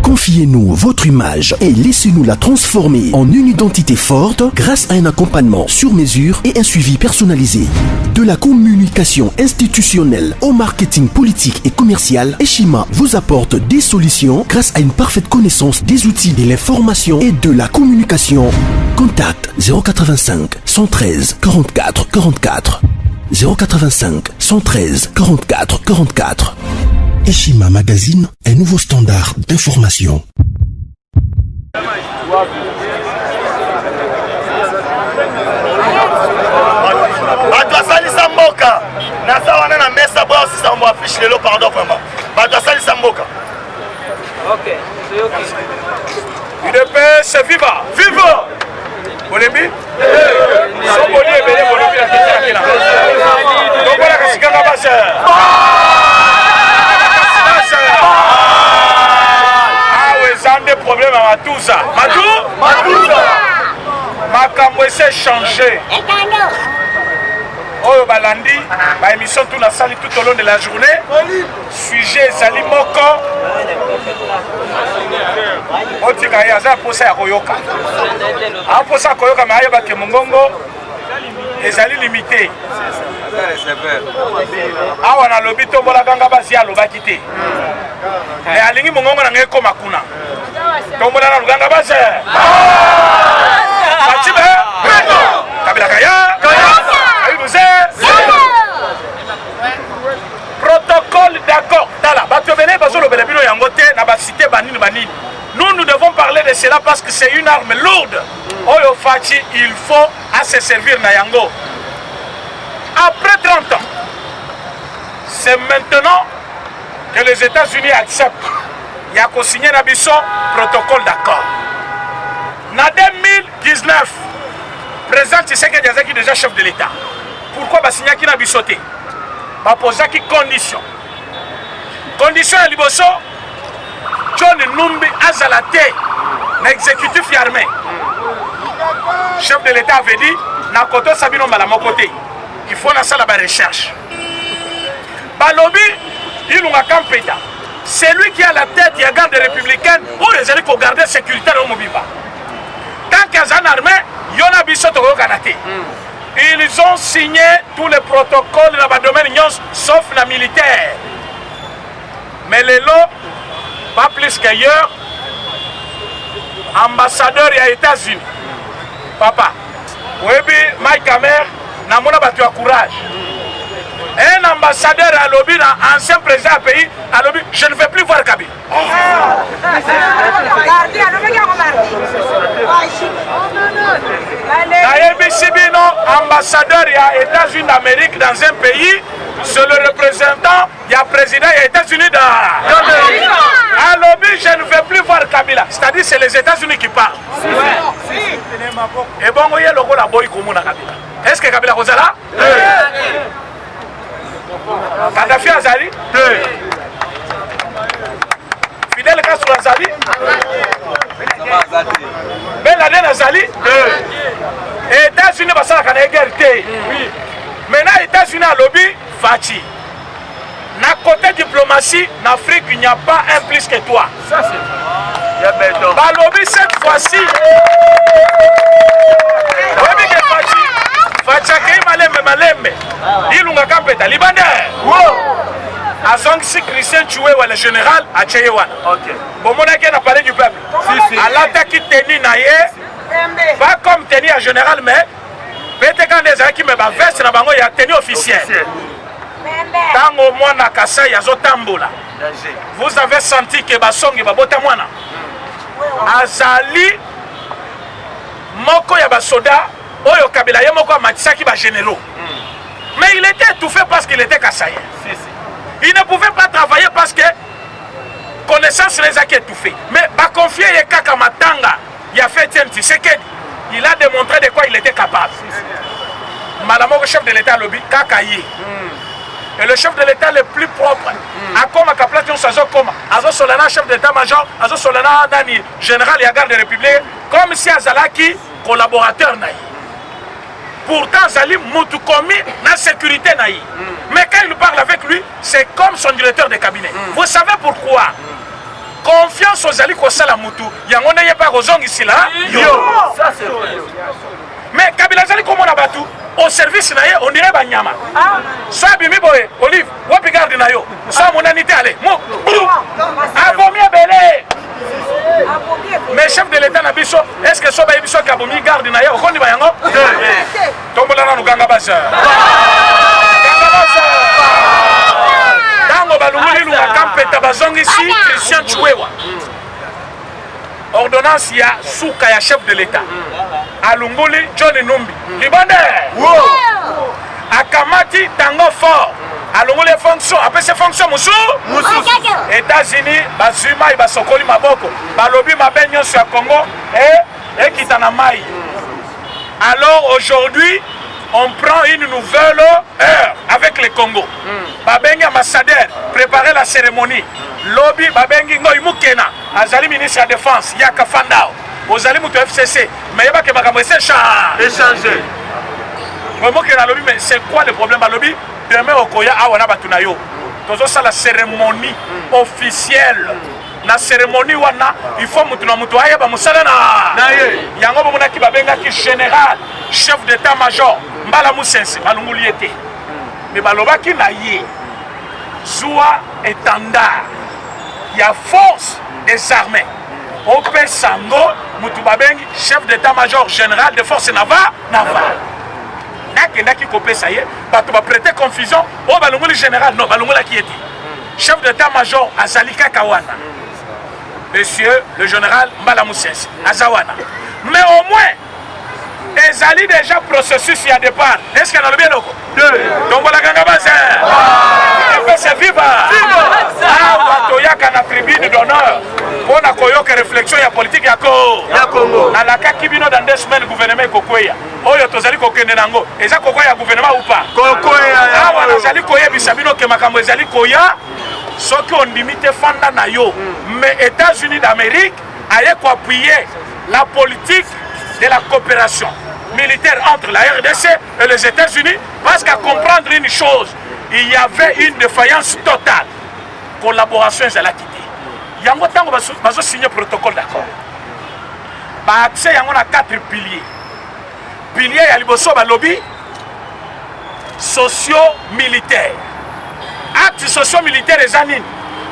Confiez-nous votre image et laissez-nous la transformer en une identité forte grâce à un accompagnement sur mesure et un suivi personnalisé. De la communication institutionnelle au marketing politique et commercial, Eshima vous apporte des solutions grâce à une parfaite connaissance des outils de l'information et de la communication. Contact 085 113 44 44 085 113 44 44. Eshima Magazine, un nouveau standard d'information. Batwasali Samboka, Nasawana na mesa boss Sambo affiche lelo pardon vraiment. Batwasali Samboka. OK, c'est OK. UDPS viva, viva. Bolembi? Somboli ebele bolembi na kitaki na. Donc voilà que sikanga base. Des problèmes à Matouza. Matouza. Makambo s'est changé. Oh balandi, ba émission tout la salle tout au long de la journée. Sujet Zali Moko. Otika ya za posa ya koyoka. A posa koyoka mais ayeba ke mongongo ezali limité. Awa na lobi to bola ganga basi alobaki te. Mais alingi mongongo na ngeko makuna. Tombola na luganga base. Fatibe. Kabila kaya. Protocole d'accord. Tala. Batobele bazolo belebino yangote na ba cité banini banini. Nous devons parler de cela parce que c'est une arme lourde. Oyo Fati, il faut à se servir na yango. Après 30 ans, c'est maintenant que les États-Unis acceptent. Il y a signé un protocole d'accord. En 2019, le président Tshisekedi est déjà chef de l'État. Pourquoi il a signé un bisoté? Il a posé une condition. Condition à Liboso, John Numbi Azalate, l'exécutif armé. Chef de l'État avait dit, Nakoto Sabino Malamokote, il faut faire la recherche. Balobi, il nous a campé. C'est lui qui a la tête de la garde républicaine pour les alliés pour garder la sécurité au Mobiba. Tant qu'il y a un armée, il y a un bisoto au Canada. Ils ont signé tous les protocoles dans le domaine sauf la militaire. Mais les lots, pas plus qu'ailleurs, ambassadeur des États-Unis. Papa, oui, Mike Hammer, n'a pas de courage. Un ambassadeur à lobby, un ancien président du pays, à lobby, je ne veux plus voir Kabila. Ambassadeur des États-Unis d'Amérique dans un pays, c'est le représentant, il y a président des États-Unis d'Amérique. À lobby, je ne veux plus voir Kabila. C'est-à-dire c'est les États-Unis qui parlent. Et bon, il y a le rôle à Boy Komuna Kabila. Est-ce que Kabila est là? Kadhafi Azali? Fidel Castro Azali? Ben Laden Azali? États-Unis basala kana égalité. Maintenant États-Unis à lobby Fati. Na côté diplomatie, en Afrique il n'y a pas un plus que toi. Ça c'est. Ba lobby cette fois-ci. Oui que Fati. Fachake malembe. Ilunga kampeta Libanais. Azong si Christian Choué ou le général a Tcheyewana. OK. Bon mon qui n'a parlé du peuple. Si. À l'attaque qui tenait naïe. Pas comme tenir en général mais peut-être quand des gens qui me veste na bango ya tenue officielle. Tango mwana Kasai yazo tambola. Vous avez senti que basongi babota mwana. Azali moko ya basoda oyo Kabila ye moko matisaki ba généraux. Mais il était étouffé parce qu'il était Kassaïen. Il ne pouvait pas travailler parce que connaissance les a étouffés. Mais ba confier ye kaka matanga. Il a fait Tshisekedi. Il a démontré de quoi il était capable. Malamo le chef de l'État lobby Kakaye. Et le chef de l'État le plus propre. A comme à Kaplation Sazo comme Azo Solana chef d'État-major, Azo Solana Nani général et à garde de République, comme si Azalaki collaborateur naï. Pourtant Zali Moutukomi na sécurité naï. Mais quand il parle avec lui, c'est comme son directeur de cabinet. Vous savez pourquoi? confiance aux alliés kosala mutu yango ne yeba kozongi sila yo Ça c'est vrai. mais Kabila zali komona batu au service na ye on dirait banyama ça bimi boye Olive wapi garde na yo ça mon anité allez mo abomi belé mais chef de l'état na biso est-ce que so ba biso kabomi garde na ye okondi ba yango tombola na nganga basa tango balunguli lunga kampeta bazongi si Christian Chouewa ordonnance ya souka ya chef de l'état alunguli John Numbi libande akamati tango fort alunguli fonction après ces fonctions musu États-Unis bazuma ibasokoli maboko balobi mabenyo sur Congo et kitana mai. Alors aujourd'hui on prend une nouvelle heure avec le Congo. Babengi ambassadeur préparer la cérémonie. Lobby babengi ngoy mukena azali ministre de la défense yaka fandao. Ozali muto FCC mais yeba ke makambo échanger. Mukena lobby mais c'est quoi le problème ba lobby demain okoya awana batuna yo. Tozo ça la cérémonie officielle. Na cérémonie wana il faut mutu na mutu ayeba musala na yango bomona ki babenga ki général chef d'état-major mbala musense balunguli ete mais balobaki na ye zwa étendard ya force des armées ope sango mutu babengi chef d'état-major général de force naval nakendaki kopesa ye bato baprêter confusion o balunguli général non balungulaki ete chef d'état-major azali kaka wana monsieur le général Mbala Moussens, Azawana. Mais au moins, ils allaient déjà processus il y a départ. Est-ce qu'il y a le bien loco? Donc voilà, c'est viva. Ah, Watoyaka na tribune d'honneur. On a koyoka réflexion ya politique ya Congo. Na la kakibino dans 2 semaines gouvernement kokoya. Oyo tozali kokende nango. Eza kokoya gouvernement ou pas? Kokoya. Ah, wana zali koya bisabino ke makambo ezali koya. Ce qu'on limite fanda na yo, mais États-Unis d'Amérique allaient appuyer la politique de la coopération militaire entre la RDC et les États-Unis parce qu'à comprendre une chose, il y avait une défaillance totale. Collaboration à la quitté. Il y a un temps où on signé protocole d'accord. Par accès, il y a 4 piliers. Pilier, il y a le lobby socio-militaire. Actes socio-militaires et anines.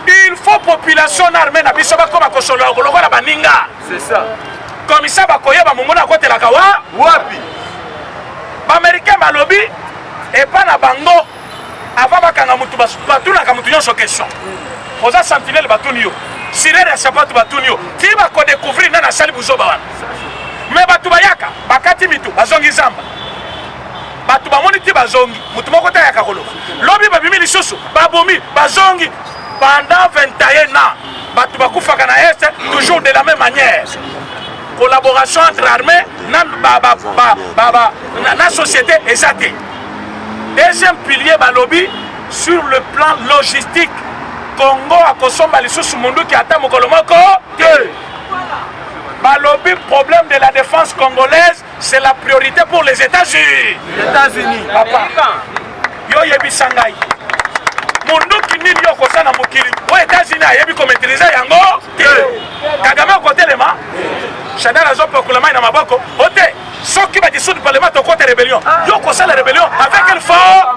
Il faut population armée na biso ba koma kosolo ko la baninga. C'est ça. Comme ça ba koyeba mongo na kote la kawa Wapi. Ba américain ba lobby et pas na bango avant ba kanga mutu ba batuna ka mutu nyonso question. Oza sentinelle batunio. Sirere ya sapato batunio. Ti ba ko découvrir na sali buzo ba wana. Mais batu bayaka bakati mitu bazongi zamba. Batu bamoni ti bazongi mutu moko ta yaka kolo. Lobby ba bimi lisusu babomi bazongi pendant 21 ans. Batu bakufaka na est toujours de la même manière. Collaboration entre armées na société exacte. Deuxième pilier balobi sur le plan logistique. Congo a kosomba lisusu mundu ki ata mokolo moko te. Balobi problème de la défense congolaise, c'est la priorité pour les États-Unis. Les États-Unis. Papa. Yo yebi sangai. Mundu ki nini yo kosana mokili. Aux États-Unis yebi ko maîtriser yango te. Kagame ko telema. Chanel a zopé pour le main dans ma banque. Ote, ceux qui va dissoudre le parlement contre la rébellion. Yo kosa la rébellion avec quelle force?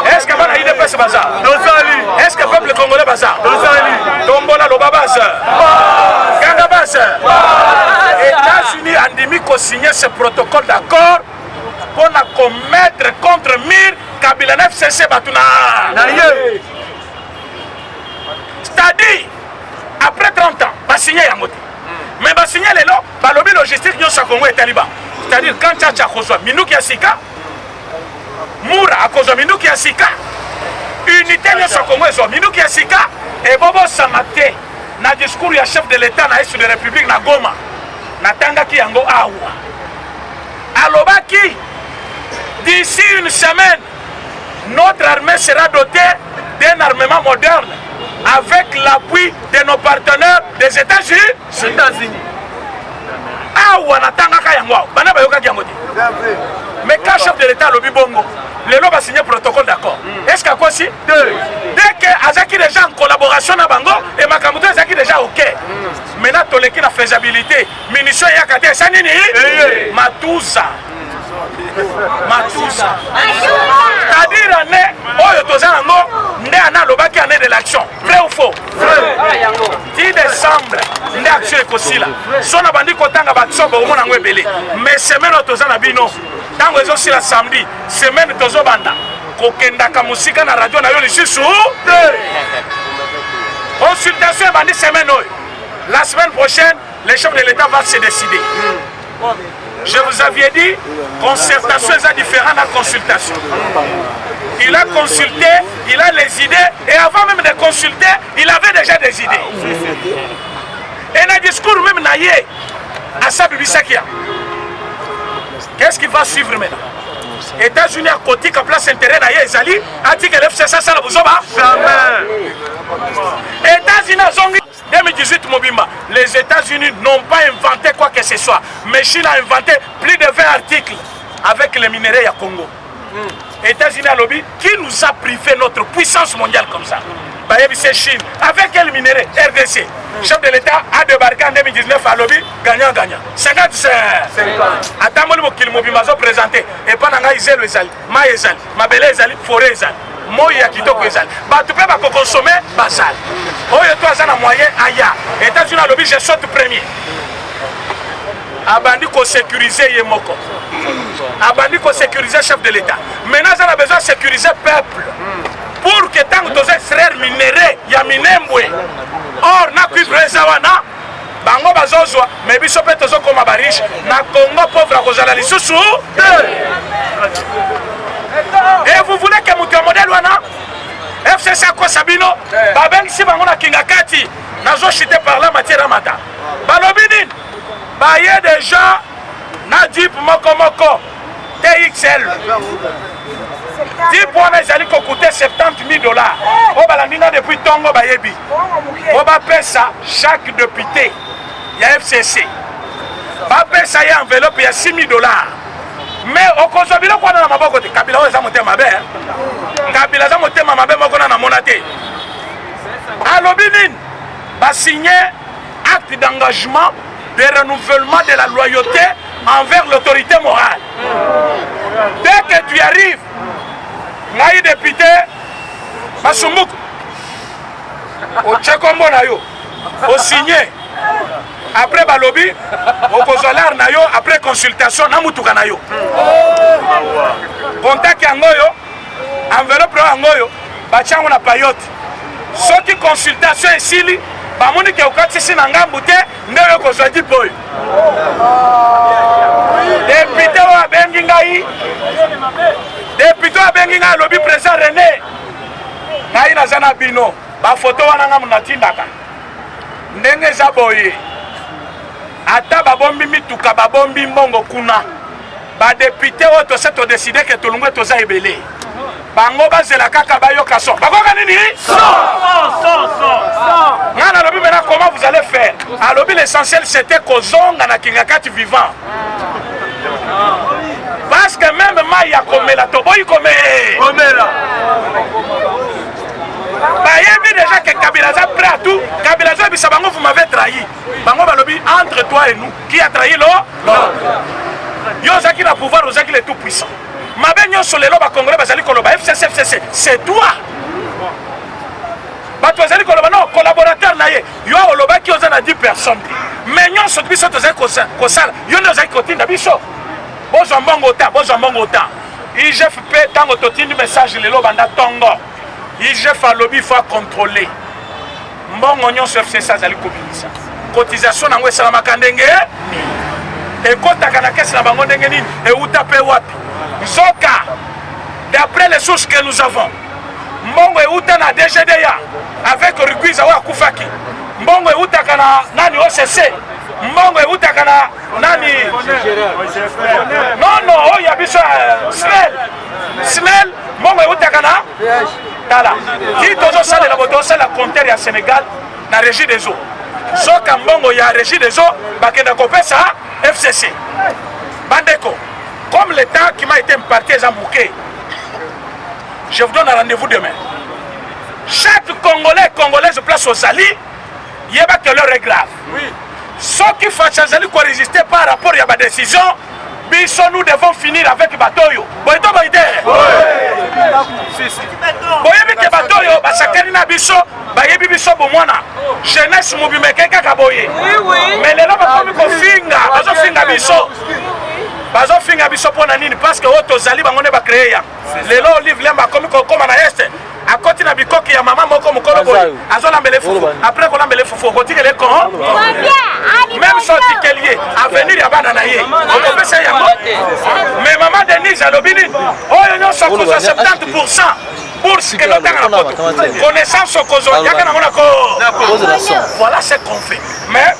Est-ce que va y a ce bazar? Est-ce que le peuple congolais bazar? Tombola lo babaz. Gangabaz. États-Unis ont dit qu'on signe ce protocole d'accord pour commettre contre Mir Kabila FCC Batuna. C'est-à-dire, après 30 ans, va signer Yamote. Mais va signer les lots, va lobby logistique Nyon Sakongo et Taliban. C'est-à-dire, quand Tchacha a causé Minouki Asika, Moura a causé Minouki Asika, unité Nyon Sakongo et Minouki Asika, et Bobo Samate, na discours du chef de l'État, na de la République, na Goma, na Tangaki Yango Awa. Alobaki, d'ici une semaine, notre armée sera dotée d'un armement moderne avec l'appui de nos partenaires des États-Unis. Ah, on attend mais quand chef de l'État lobby bongo, le lobby va signer protocole d'accord. Est-ce qu'à quoi si? Dès que Azaki les gens en collaboration à Bango, et Makamuto est déjà ok. Maintenant, tu as la faisabilité. Munition et Yakate, ça n'est pas Matouza. Matouza. C'est-à-dire, on est année de l'action. Vrai ou faux? 10 décembre, on est action aussi là. Si on a bandit qu'on a battu, on a belé. Mais semaine, on a bino. Tant que aussi la samedi, semaine, on a banda. Kokendaka musika na radio na yo lisusu. Consultation bandi semaine. La semaine prochaine, le chef de l'État va se décider. Je vous avais dit, concertation est différente de consultation. Il a consulté, il a les idées, et avant même de consulter, il avait déjà des idées. Et dans le discours même naïe, à Sabi Bissakia, qu'est-ce qui va suivre maintenant? États-Unis à côté, à place intérêt naïe, Ezali, a dit que l'FCC ça la bouzoba. États-Unis à Zongi. 2018 Mobimba, les États-Unis n'ont pas inventé quoi que ce soit. Mais Chine a inventé plus de 20 articles avec les minéraux à Congo. États-Unis à lobby, qui nous a privé notre puissance mondiale comme ça? C'est Chine. Avec quel minéraux? RDC. Chef de l'État a débarqué en 2019 à lobby, gagnant-gagnant. 50-50. Attends, je vais vous présenter. Et pendant que je vais vous présenter, forêt. Moya kitoko ezali bato pe ba consommer basal oyo to azana moyen aya États-Unis à lobby je saute premier abandi ko sécuriser yemoko abandi ko sécuriser chef de l'État maintenant on a besoin de sécuriser peuple pour que tant que extraire minéraux ya minembwe or na cuivre zawana bango bazozwa mais biso pe tozo koma bariche na Congo pauvre kozala lisusu. Et vous voulez que mon modèle wana FCC ko Sabino babeng si bango na kingakati nazo chité par la matière mata balobini ba y a des gens na Jeep moko TXL Jeep wana ezali ko coûter $70,000 o balandinga depuis Tongo bayebi o ba pesa chaque député ya FCC ba pesa ya enveloppe ya $6,000. Mais au Kosobilo, on a maboko te Kabila oza motema mabe. Kabila za motema mabe moko na monate. Alobinin va signer acte d'engagement de renouvellement de la loyauté envers l'autorité morale. Dès que tu arrives, naï député Masumbuku au Tchekombo na yo, au signer. Après balobi, au Kozolar na yo, après consultation, na mutuka na yo. Contact yangoyo, enveloppe yangoyo, bachango na payote. Soki consultation esili, bamoni ke okati si na ngambu te, ndeyo kozwadi boy. Député wa bengi ngai. Député wa bengi ngai lobi président René. Ngai na zana bino, ba photo wana ngamu na tindaka. Ndenge za boye. Ata babombi mituka babombi mbongo kuna ba député oto se to décider que to lungwe to za ebele bango bazela kaka bayoka so bakoka nini ngana lobi mena comment vous allez faire à lobi l'essentiel c'était kozonga na kingakati vivant parce que même maya komela to boy komela bayebi déjà que Kabila a prêt à tout. Kabila a dit que vous m'avez trahi. Bango balobi entre toi et nous. Qui a trahi l'autre? Yoza qui a le pouvoir, Yoza qui est tout puissant. Ma ben yon sur les lobes congolais, bazali koloba FCC, c'est toi. Bato bazali koloba non collaborateur naie. Yo oloba qui oza na 10 personnes. Mais yon sur biso toza kosala. Yo ne oza kotinda biso. Bozo mbongo ta. IGFP tango totindi message les lobes anda tongo. IGF à lobby, il faut contrôler. Bon, on sur FCC, ça allait communiquer. Cotisation, on a fait la kandenge. Et quand on a la caisse, on a fait et où taper wapi. Zoka, d'après les sources que nous avons, Mbongo et Outana DGDA avec Ruguiza wa Koufaki. Mbongo et Outakana Nani OCC. Mbongo et Outakana Nani. Non, oh, il y a besoin. Snell, Mbongo et Outakana. Tala. Qui tozo sale la boto sale la compteur ya Sénégal na régie des eaux. Soka Mbongo ya régie des eaux, bakenda kopesa FCC. Bandeko, comme le temps qui m'a été imparti est embouqué, je vous donne un rendez-vous demain. Chaque Congolais, Congolaise place nyonso ozali yeba que l'heure est grave. Soki faci azali ko résister par rapport à ba décision biso nous devons finir avec batoyo. Boyeto boyde. Boyebi ke batoyo basakani na biso bayebi biso bomwana. Jeunesse mobimeke kaka boye. Mais lelo bakomi ko finga, bazo finga biso. Bazo finga biso pona nini parce que oto zali bangone ba créer ya. Lelo livre lemba komi ko koma na este. À côté de la bicoque, il y a maman moko mokolo boy. Azola mbele fufu. Après qu'on mbele fufu, côté les con. Même sorti qu'elle y est, à venir ya bana na ye. On peut faire ya mo. Mais maman Denise a lobini. Oh yon sont à 70%. Pour ce que l'on a na poto. Connaissance au kozo, ya kana mona ko. Voilà ce qu'on fait. Mais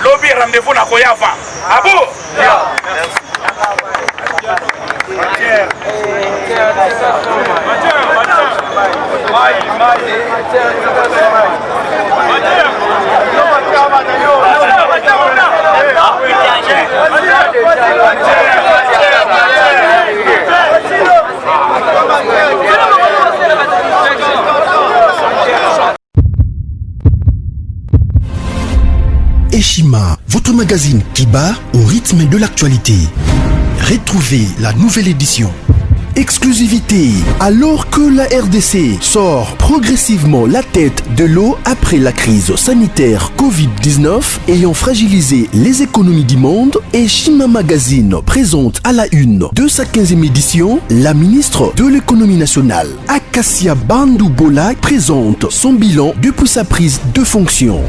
lobby rendez-vous na koya avant. Abo. Eshima, votre magazine qui bat au rythme de l'actualité. Retrouvez la nouvelle édition. Exclusivité, alors que la RDC sort progressivement la tête de l'eau après la crise sanitaire Covid-19 ayant fragilisé les économies du monde, Eshima Magazine présente à la une de sa 15e édition la ministre de l'économie nationale, Acacia Bandou Bola, présente son bilan depuis sa prise de fonction.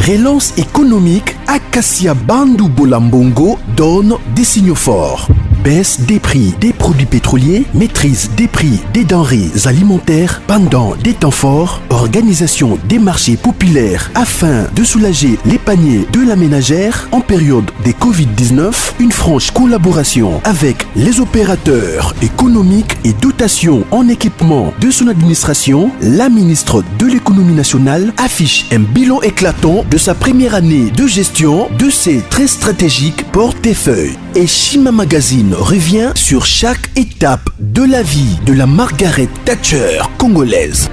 Relance économique, Acacia Bandou Bola Mbongo donne des signaux forts. Baisse des prix des produits pétroliers, maîtrise des prix des denrées alimentaires pendant des temps forts, organisation des marchés populaires afin de soulager les paniers de la ménagère en période de Covid-19, une franche collaboration avec les opérateurs économiques et dotation en équipement de son administration, la ministre de l'économie nationale affiche un bilan éclatant de sa première année de gestion de ses très stratégiques portefeuilles. Eshima Magazine revient sur chaque étape de la vie de la Margaret Thatcher congolaise.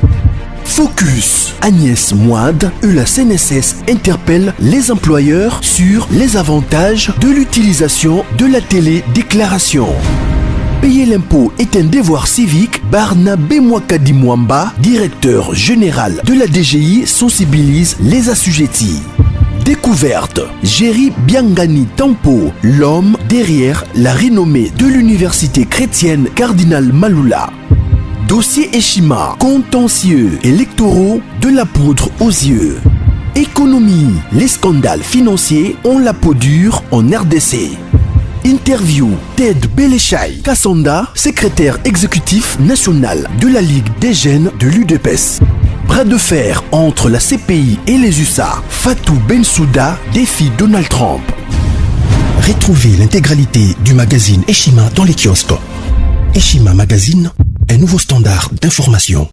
Focus, Agnès Moide et la CNSS interpellent les employeurs sur les avantages de l'utilisation de la télédéclaration. Payer l'impôt est un devoir civique. Barnabé Mwakadi Mwamba, directeur général de la DGI, sensibilise les assujettis. Découverte, Jerry Biangani Tampo, l'homme derrière la renommée de l'université chrétienne Cardinal Malula. Dossier Eshima, contentieux électoraux de la poudre aux yeux. Économie, les scandales financiers ont la peau dure en RDC. Interview, Ted Belechai Kassanda, secrétaire exécutif national de la Ligue des jeunes de l'UDPS. Bras de fer entre la CPI et les USA. Fatou Bensouda défie Donald Trump. Retrouvez l'intégralité du magazine Eshima dans les kiosques. Eshima Magazine, un nouveau standard d'information.